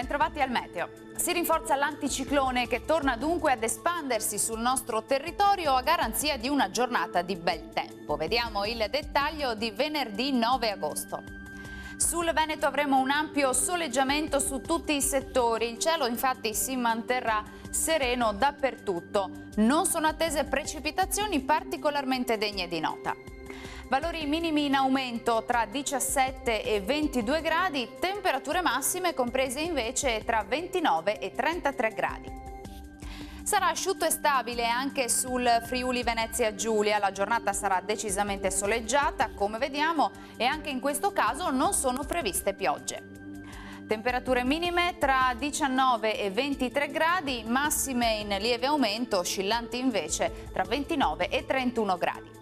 Bentrovati al meteo. Si rinforza l'anticiclone che torna dunque ad espandersi sul nostro territorio a garanzia di una giornata di bel tempo. Vediamo il dettaglio di venerdì 9 agosto. Sul Veneto avremo un ampio soleggiamento su tutti i settori. Il cielo infatti si manterrà sereno dappertutto. Non sono attese precipitazioni particolarmente degne di nota. Valori minimi in aumento tra 17 e 22 gradi, temperature massime comprese invece tra 29 e 33 gradi. Sarà asciutto e stabile anche sul Friuli Venezia Giulia, la giornata sarà decisamente soleggiata come vediamo e anche in questo caso non sono previste piogge. Temperature minime tra 19 e 23 gradi, massime in lieve aumento, oscillanti invece tra 29 e 31 gradi.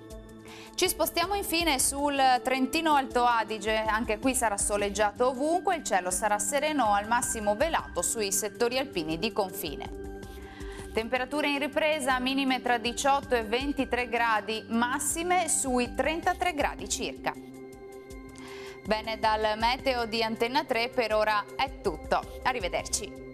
Ci spostiamo infine sul Trentino Alto Adige, anche qui sarà soleggiato ovunque, il cielo sarà sereno al massimo velato sui settori alpini di confine. Temperature in ripresa, minime tra 18 e 23 gradi, massime sui 33 gradi circa. Bene, dal meteo di Antenna 3 per ora è tutto, arrivederci.